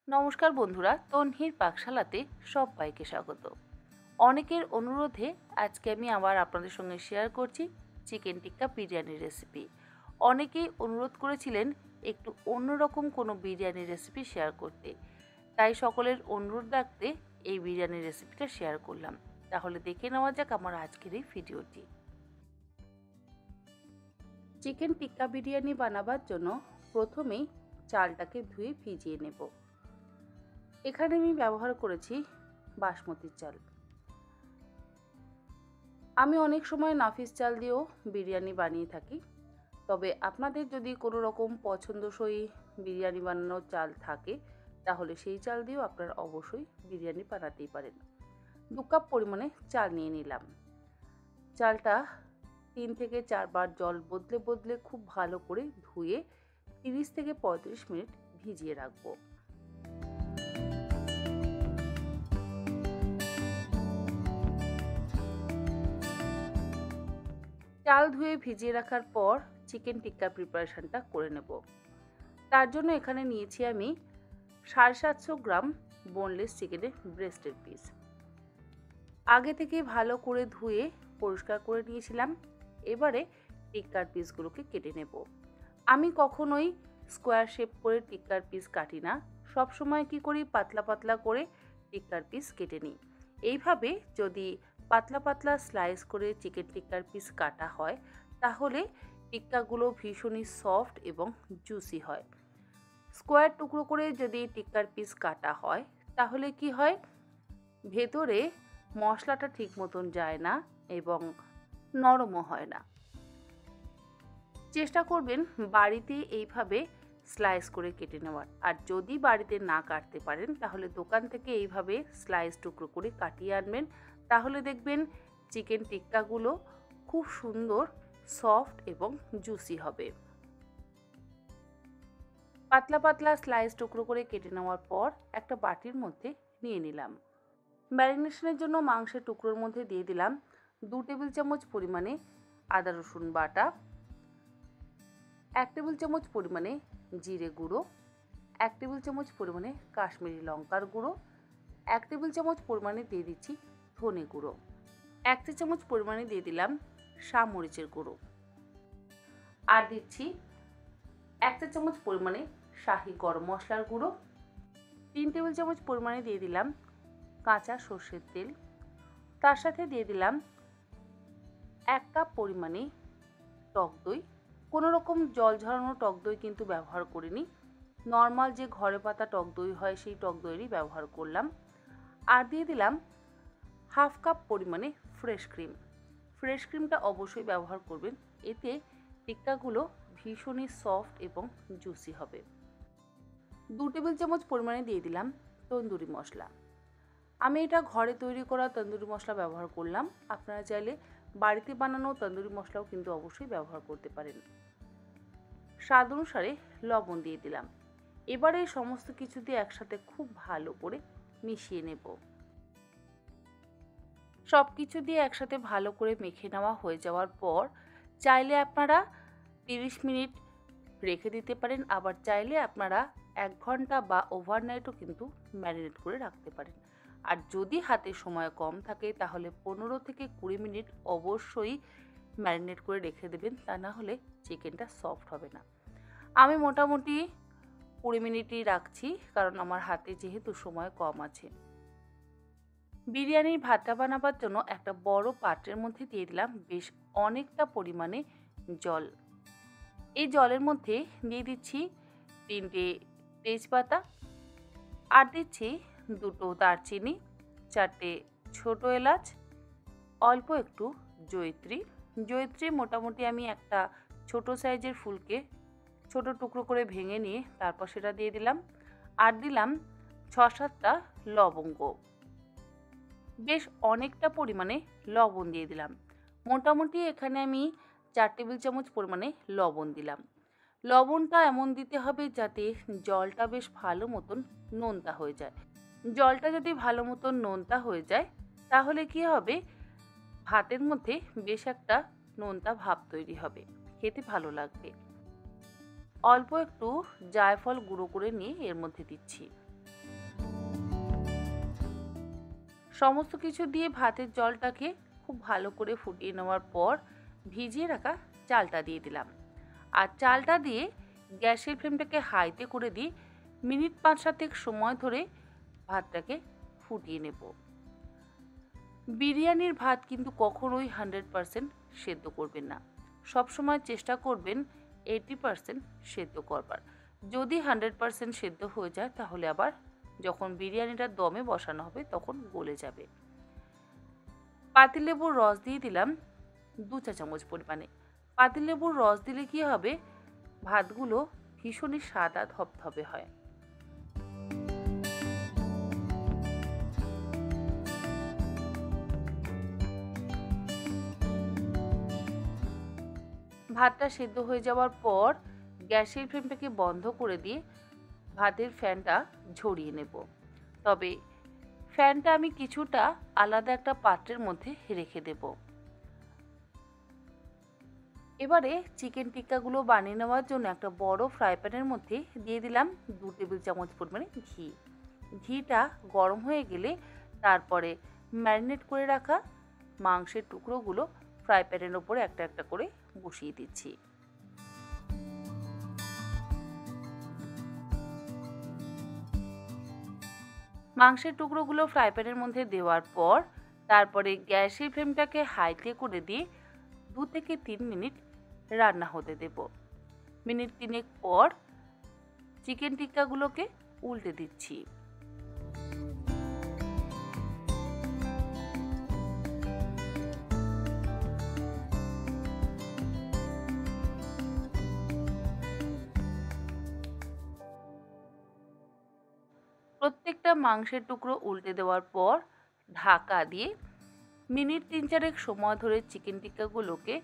নমস্কার বন্ধুরা, তন্হির পাকশালাতে সবাইকে স্বাগত। অনেকের অনুরোধে আজকে আমি আবার আপনাদের সঙ্গে শেয়ার করছি চিকেন টিক্কা বিরিয়ানির রেসিপি। অনেকেই অনুরোধ করেছিলেন একটু অন্যরকম কোনো বিরিয়ানির রেসিপি শেয়ার করতে, তাই সকলের অনুরোধ রাখতে এই বিরিয়ানির রেসিপিটা শেয়ার করলাম। তাহলে দেখে নেওয়া যাক আমার আজকের এই ভিডিওটি। চিকেন টিক্কা বিরিয়ানি বানাবার জন্য প্রথমেই চালটাকে ধুয়ে ভিজিয়ে নেব। এখানে আমি ব্যবহার করেছি বাসমতির চাল। আমি অনেক সময় নাফিস চাল দিয়েও বিরিয়ানি বানিয়ে থাকি, তবে আপনাদের যদি কোনো রকম পছন্দসই বিরিয়ানি বানানোর চাল থাকে তাহলে সেই চাল দিয়েও আপনারা অবশ্যই বিরিয়ানি বানাতেই পারেন। 2 কাপ পরিমাণে চাল নিয়ে নিলাম। চালটা 3 থেকে 4 বার জল বদলে বদলে খুব ভালো করে ধুয়ে 30 থেকে 35 মিনিট ভিজিয়ে রাখবো। চাল ধুয়ে ভিজিয়ে রাখার পর চিকেন টিক্কা প্রিপারেশনটা করে নেব। তার জন্য এখানে নিয়েছি আমি 750 গ্রাম বোনলেস চিকেনের ব্রেস্টের পিস। আগে থেকে ভালো করে ধুয়ে পরিষ্কার করে নিয়েছিলাম। এবারে টিক্কার পিসগুলোকে কেটে নেব। আমি কখনোই স্কোয়ার শেপ করে টিক্কার পিস কাটি না, সবসময় কি করি পাতলা পাতলা করে টিক্কার পিস কেটে নিই। এইভাবে যদি পাতলা পাতলা স্লাইস করে চিকেন টিক্কার পিস কাটা হয় তাহলে টিক্কাগুলো ভীষণই সফট এবং জুসি হয়। স্কোয়ার টুকরো করে যদি টিক্কার পিস কাটা হয় তাহলে কি হয়, ভেতরে মশলাটা ঠিক মতন যায় না এবং নরমও হয় না। চেষ্টা করবেন বাড়িতে এইভাবে স্লাইস করে কেটে নেওয়ার। আর যদি বাড়িতে না কাটতে পারেন তাহলে দোকান থেকে এইভাবে স্লাইস টুকরো করে কাটিয়ে আনবেন, তাহলে দেখবেন চিকেন টিক্কাগুলো খুব সুন্দর সফট এবং জুসি হবে। পাতলা পাতলা স্লাইস টুকরো করে কেটে নেওয়ার পর একটা বাটির মধ্যে নিয়ে নিলাম। ম্যারিনেশনের জন্য মাংসের টুকরোর মধ্যে দিয়ে দিলাম 2 টেবিল চামচ পরিমাণে আদা রসুন বাটা, 1 টেবিল চামচ পরিমাণে জিরে গুঁড়ো, 1 টেবিল চামচ পরিমাণে কাশ্মীরি লঙ্কার গুঁড়ো, 1 টেবিল চামচ পরিমাণে দিয়ে দিচ্ছি ধনে গুঁড়ো, 1 চা চামচ পরিমাণে দিয়ে দিলাম মরিচের গুঁড়ো, আর দিচ্ছি 1 চা চামচ পরিমাণে শাহি গরম মশলার গুঁড়ো, 3 টেবিল চামচ পরিমাণে দিয়ে দিলাম কাঁচা সর্ষের তেল, তার সাথে দিয়ে দিলাম 1 কাপ পরিমাণে টক দই। কোনো রকম জল ঝরানো টক দই কিন্তু ব্যবহার করিনি, নর্মাল যে ঘরে পাতা টক দই হয় সেই টক দইয়েরই ব্যবহার করলাম। আর দিয়ে দিলাম 1/2 কাপ পরিমাণে ফ্রেশ ক্রিম। ফ্রেশ ক্রিমটা অবশ্যই ব্যবহার করবেন, এতে টিক্কাগুলো ভীষণই সফট এবং জুসি হবে। 2 টেবিল চামচ পরিমাণে দিয়ে দিলাম তন্দুরি মশলা। আমি এটা ঘরে তৈরি করা তন্দুরি মশলা ব্যবহার করলাম, আপনারা চাইলে বাড়িতে বানানো তন্দুরি মশলাও কিন্তু অবশ্যই ব্যবহার করতে পারেন। স্বাদ অনুসারে লবণ দিয়ে দিলাম। এবারে সমস্ত কিছু দিয়ে একসাথে খুব ভালো করে মিশিয়ে নেব। সব কিছু দিয়ে একসাথে ভালো করে মেখে নেওয়া হয়ে যাওয়ার পর চাইলে আপনারা 30 মিনিট রেখে দিতে পারেন, আবার চাইলে আপনারা 1 ঘন্টা বা ওভারনাইটও কিন্তু ম্যারিনেট করে রাখতে পারেন। আর যদি হাতে সময় কম থাকে তাহলে 15 থেকে 20 মিনিট অবশ্যই ম্যারিনেট করে রেখে দেবেন, তা না হলে চিকেনটা সফট হবে না। আমি মোটামুটি 20 মিনিটই রাখছি, কারণ আমার হাতে যেহেতু সময় কম আছে। বিরিয়ানির ভাতটা বানাবার জন্য একটা বড় পাত্রের মধ্যে দিয়ে দিলাম বেশ অনেকটা পরিমাণে জল। এই জলের মধ্যে দিয়ে দিচ্ছি 3টে তেজপাতা, আর দিচ্ছি 2টো দারচিনি, 4টে ছোট এলাচ, অল্প একটু জয়িত্রী। জয়িত্রী মোটামুটি আমি একটা ছোট সাইজের ফুলকে ছোট টুকরো করে ভেঙে নিয়ে তারপর সেটা দিয়ে দিলাম। আর দিলাম 6-7টা লবঙ্গ। বেশ অনেকটা পরিমাণে লবণ দিয়ে দিলাম। মোটামুটি এখানে আমি 4 টেবিল চামচ পরিমাণে লবণ দিলাম। লবণটা এমন দিতে হবে যাতে জলটা বেশ ভালো মতন নোনতা হয়ে যায়। জলটা যদি ভালো মতন নোনতা হয়ে যায় তাহলে কি হবে, ভাতের মধ্যে বেশ একটা নোনতা ভাব তৈরি হবে, খেতে ভালো লাগবে। অল্প একটু জায়ফল গুঁড়ো করে নিয়ে এর মধ্যে দিচ্ছি। সমস্ত কিছু দিয়ে ভাতের জলটাকে খুব ভালো করে ফুটিয়ে নেওয়ার পর ভিজিয়ে রাখা চালটা দিয়ে দিলাম। আর চালটা দিয়ে গ্যাসের ফ্লেমটাকে হাইতে করে দিয়ে মিনিট 5-7 সময় ধরে ভাতটাকে ফুটিয়ে নেব। বিরিয়ানির ভাত কিন্তু কখনোই 100% সেদ্ধ করবেন না, সবসময় চেষ্টা করবেন 80% সেদ্ধ করবার। যদি 100% সেদ্ধ হয়ে যায় তাহলে আবার যখন বিরিয়ানিটা দমে বসানো হবে তখন গলে যাবে। পাতিলেবুর রস দিয়ে দিলাম 2 চা চামচ পরিমাণে। পাতিলেবুর রস দিলে কি হবে, ভাতগুলো ভীষণই সাদা ধবধবে হয়। ভাতটা সেদ্ধ হয়ে যাওয়ার পর গ্যাসের ফ্লেমটাকে বন্ধ করে দিয়ে ভাতের ফ্যানটা ঝরিয়ে নেব। তবে ফ্যানটা আমি কিছুটা আলাদা একটা পাত্রের মধ্যে রেখে দেব। এবারে চিকেন টিক্কাগুলো বানিয়ে নেওয়ার জন্য একটা বড় ফ্রাই প্যানের মধ্যে দিয়ে দিলাম 2 টেবিল চামচ পরিমাণে ঘি। ঘিটা গরম হয়ে গেলে তারপরে ম্যারিনেট করে রাখা মাংসের টুকরোগুলো ফ্রাই প্যানের ওপরে একটা একটা করে বসিয়ে দিচ্ছি। মাংসের টুকরোগুলো ফ্রাই প্যানের মধ্যে দেওয়ার পর তারপরে গ্যাসের ফ্লেমটাকে হাইতে করে দিয়ে 2 থেকে 3 মিনিট রান্না হতে দেব। মিনিট 3 পর চিকেন টিক্কাগুলোকে উল্টে দিচ্ছি। প্রত্যেকটা মাংসের টুকরো উল্টে দেওয়ার পর ঢাকা দিয়ে মিনিট 3-4 সময় ধরে চিকেন টিক্কাগুলোকে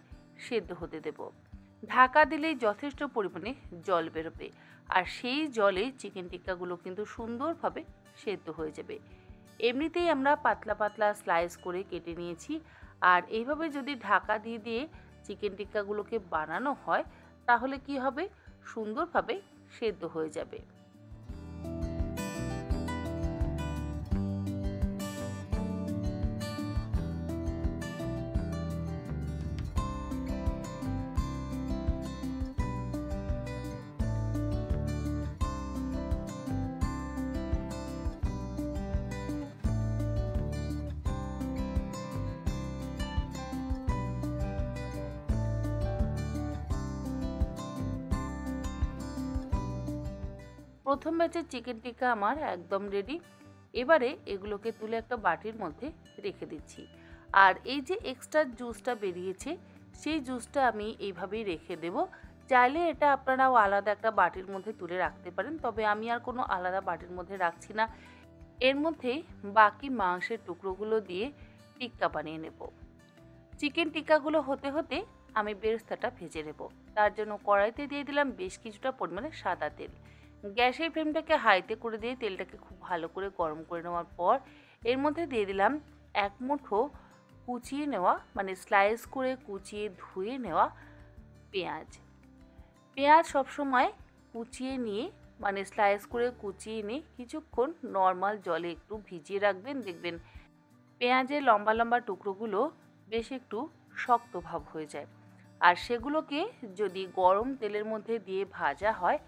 সেদ্ধ হতে দেব। ঢাকা দিলেই যথেষ্ট পরিমাণে জল বেরোবে, আর সেই জলে চিকেন টিক্কাগুলো কিন্তু সুন্দরভাবে সেদ্ধ হয়ে যাবে। এমনিতেই আমরা পাতলা পাতলা স্লাইস করে কেটে নিয়েছি, আর এইভাবে যদি ঢাকা দিয়ে দিয়ে চিকেন টিক্কাগুলোকে বানানো হয় তাহলে কি হবে, সুন্দরভাবে সেদ্ধ হয়ে যাবে। প্রথম ব্যাচের চিকেন টিক্কা আমার একদম রেডি। এবারে এগুলোকে তুলে একটা বাটির মধ্যে রেখে দিচ্ছি। আর এই যে এক্সট্রা জুসটা বেরিয়েছে সেই জুসটা আমি এইভাবেই রেখে দেব। চাইলে এটা আপনারাও আলাদা একটা বাটির মধ্যে তুলে রাখতে পারেন, তবে আমি আর কোনো আলাদা বাটির মধ্যে রাখছি না। এর মধ্যেই বাকি মাংসের টুকরোগুলো দিয়ে টিক্কা বানিয়ে নেব। চিকেন টিক্কাগুলো হতে হতে আমি বেরেস্তাটা ভেজে নেব। তার জন্য কড়াইতে দিয়ে দিলাম বেশ কিছুটা পরিমাণে সাদা তেল। গ্যাসের ফ্লেমটাকে হাইতে করে দিয়ে তেলটাকে খুব ভালো করে গরম করে নেওয়ার পর এর মধ্যে দিয়ে দিলাম 1 মুঠো কুচিয়ে নেওয়া, মানে স্লাইস করে কুচিয়ে ধুয়ে নেওয়া পেঁয়াজ। পেঁয়াজ সবসময় কুচিয়ে নিয়ে, মানে স্লাইস করে কুচিয়ে নিয়ে কিছুক্ষণ নর্মাল জলে একটু ভিজিয়ে রাখবেন। দেখবেন পেঁয়াজের লম্বা লম্বা টুকরোগুলো বেশ একটু শক্ত ভাব হয়ে যায়, আর সেগুলোকে যদি গরম তেলের মধ্যে দিয়ে ভাজা হয়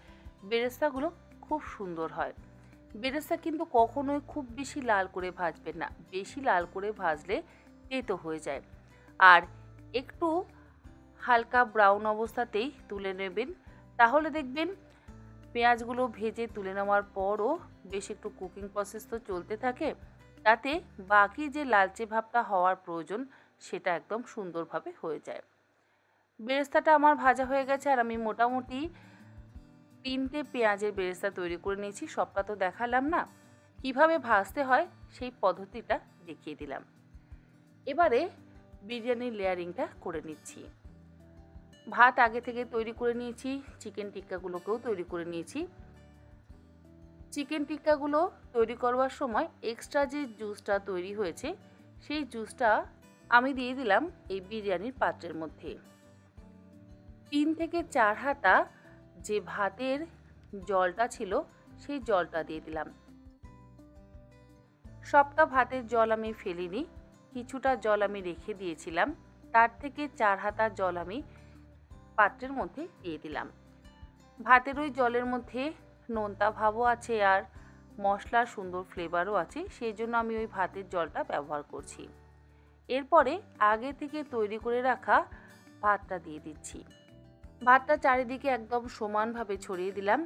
বেরেস্তাগুলো খুব সুন্দর হয়। বেরেস্তা কিন্তু কখনোই খুব বেশি লাল করে ভাজবেন না, বেশি লাল করে ভাজলে তেতো হয়ে যায়। আর একটু হালকা ব্রাউন অবস্থাতেই তুলে নেবেন, তাহলে দেখবেন পেঁয়াজগুলো ভেজে তুলে নেওয়ার পরও বেশ একটু কুকিং প্রসেস তো চলতে থাকে, তাতে বাকি যে লালচে ভাবটা হওয়ার প্রয়োজন সেটা একদম সুন্দরভাবে হয়ে যায়। বেরেস্তাটা আমার ভাজা হয়ে গেছে, আর আমি মোটামুটি 3টে পেঁয়াজের বেরেস্তা তৈরি করে নিয়েছি। সবটা তো দেখালাম না, কিভাবে ভাজতে হয় সেই পদ্ধতিটা দেখিয়ে দিলাম। এবারে বিরিয়ানির লেয়ারিংটা করে নিচ্ছি। ভাত আগে থেকে তৈরি করে নিয়েছি, চিকেন টিক্কাগুলোকেও তৈরি করে নিয়েছি। চিকেন টিক্কাগুলো তৈরি করবার সময় এক্সট্রা যে জুসটা তৈরি হয়েছে সেই জুসটা আমি দিয়ে দিলাম এই বিরিয়ানির পাত্রের মধ্যে। 3 থেকে 4 হাতা যে ভাতের জলটা ছিল সেই জলটা দিয়ে দিলাম। সবটা ভাতের জল আমি ফেলিনি, কিছুটা জল আমি রেখে দিয়েছিলাম। তার থেকে 4 হাতা জল আমি পাত্রের মধ্যে দিয়ে দিলাম। ভাতের ওই জলের মধ্যে নোনতা ভাবও আছে আর মশলার সুন্দর ফ্লেভারও আছে, সেই জন্য আমি ওই ভাতের জলটা ব্যবহার করছি। এরপরে আগে থেকে তৈরি করে রাখা ভাতটা দিয়ে দিচ্ছি। ভাতটা চারিদিকে একদম সমানভাবে ছড়িয়ে দিলাম।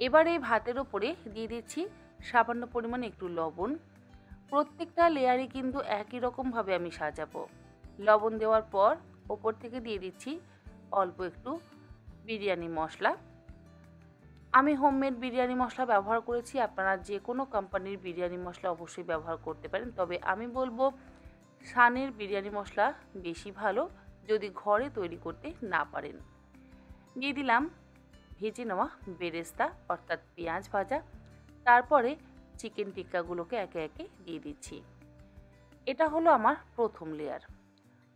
এবার এই ভাতের ওপরে দিয়ে দিচ্ছি সামান্য পরিমাণে একটু লবণ। প্রত্যেকটা লেয়ারে কিন্তু একই রকমভাবে আমি সাজাবো। লবণ দেওয়ার পর ওপর থেকে দিয়ে দিচ্ছি অল্প একটু বিরিয়ানি মশলা। আমি হোমমেড বিরিয়ানি মশলা ব্যবহার করেছি, আপনারা যে কোনো কোম্পানির বিরিয়ানি মশলা অবশ্যই ব্যবহার করতে পারেন, তবে আমি বলবো শানের বিরিয়ানি মশলা বেশি ভালো যদি ঘরে তৈরি করতে না পারেন। দিয়ে দিলাম ভেজে নেওয়া বেরেস্তা অর্থাৎ পেঁয়াজ ভাজা। তারপরে চিকেন টিক্কাগুলোকে একে একে দিয়ে দিচ্ছি। এটা হলো আমার প্রথম লেয়ার।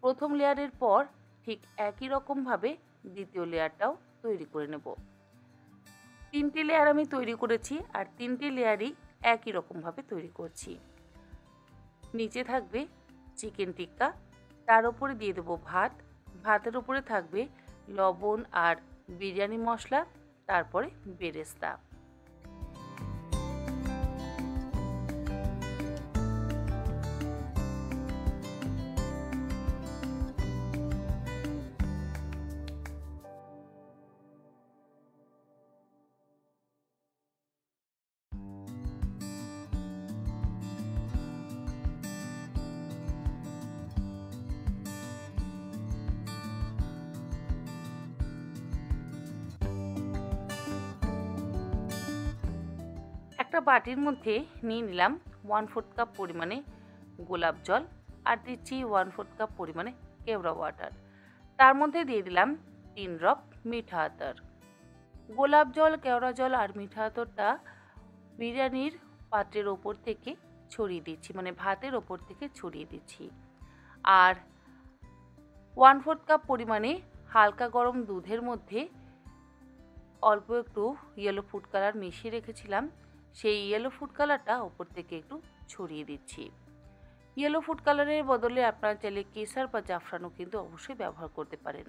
প্রথম লেয়ারের পর ঠিক একই রকমভাবে দ্বিতীয় লেয়ারটাও তৈরি করে নেব। 3টে লেয়ার আমি তৈরি করেছি আর 3টে লেয়ারই একই রকমভাবে তৈরি করছি। নিচে থাকবে চিকেন টিক্কা, তার উপরে দিয়ে দেবো ভাত, ভাতের উপরে থাকবে লবণ আর বিরিয়ানি মশলা, তারপরে বেরেস্তা। একটা বাটির মধ্যে নিয়ে নিলাম 1/4 কাপ পরিমাণে গোলাপ জল আর দিচ্ছি 1/4 কাপ পরিমাণে কেওড়া ওয়াটার। তার মধ্যে দিয়ে দিলাম 3 ড্রপ মিঠা আতর। গোলাপ জল, কেওড়া জল আর মিঠা আতরটা বিরিয়ানির পাত্রের ওপর থেকে ছড়িয়ে দিচ্ছি, মানে ভাতের ওপর থেকে ছড়িয়ে দিচ্ছি। আর 1/4 কাপ পরিমাণে হালকা গরম দুধের মধ্যে অল্প একটু ইয়েলো ফুড কালার মিশিয়ে রেখেছিলাম, সেই ইয়েলো ফুড কালারটা ওপর থেকে একটু ছড়িয়ে দিচ্ছি। ইয়েলো ফুড কালারের বদলে আপনারা চাইলে কেসার বা জাফরানও কিন্তু অবশ্যই ব্যবহার করতে পারেন।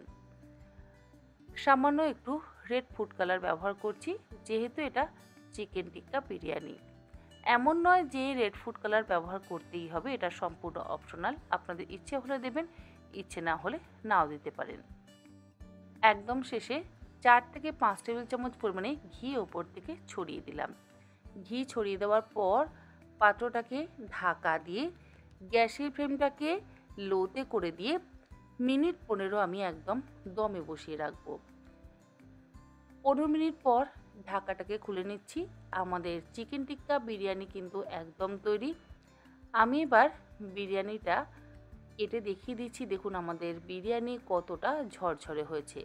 সামান্য একটু রেড ফুড কালার ব্যবহার করছি, যেহেতু এটা চিকেন টিক্কা বিরিয়ানি। এমন নয় যে রেড ফুড কালার ব্যবহার করতেই হবে, এটা সম্পূর্ণ অপশনাল, আপনাদের ইচ্ছে হলে দেবেন, ইচ্ছে না হলে নাও দিতে পারেন। একদম শেষে 4 থেকে 5 টেবিল চামচ পরিমাণে ঘি ওপর থেকে ছড়িয়ে দিলাম। ঘি ছড়িয়ে দেওয়ার পর পাত্রটাকে ঢাকা দিয়ে গ্যাসের ফ্লেমটাকে লোতে করে দিয়ে মিনিট 15 আমি একদম দমে বসিয়ে রাখবো। 15 মিনিট পর ঢাকাটাকে খুলে নিচ্ছি। আমাদের চিকেন টিক্কা বিরিয়ানি কিন্তু একদম তৈরি। আমি এবার বিরিয়ানিটা কেটে দেখিয়ে দিচ্ছি। দেখুন আমাদের বিরিয়ানি কতটা ঝরঝরে হয়েছে।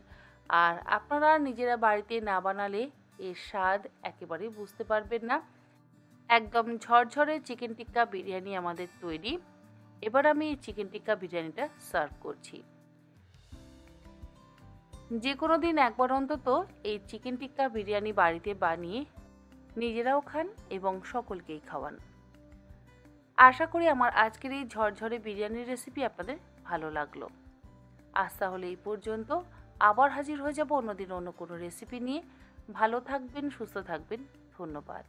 আর আপনারা নিজেরা বাড়িতে না বানালে এর স্বাদ একেবারেই বুঝতে পারবেন না। একদম ঝরঝরে চিকেন টিক্কা বিরিয়ানি আমাদের তৈরি। এবার আমি এই চিকেন টিক্কা বিরিয়ানিটা সার্ভ করছি। যে কোনো দিন একবার অন্তত এই চিকেন টিক্কা বিরিয়ানি বাড়িতে বানিয়ে নিজেরাও খান এবং সকলকেই খাওয়ান। আশা করি আমার আজকের এই ঝরঝরে বিরিয়ানির রেসিপি আপনাদের ভালো লাগলো। আজ তাহলে এই পর্যন্ত, আবার হাজির হয়ে যাব অন্যদিন অন্য কোনো রেসিপি নিয়ে। ভালো থাকবেন, সুস্থ থাকবেন, ধন্যবাদ।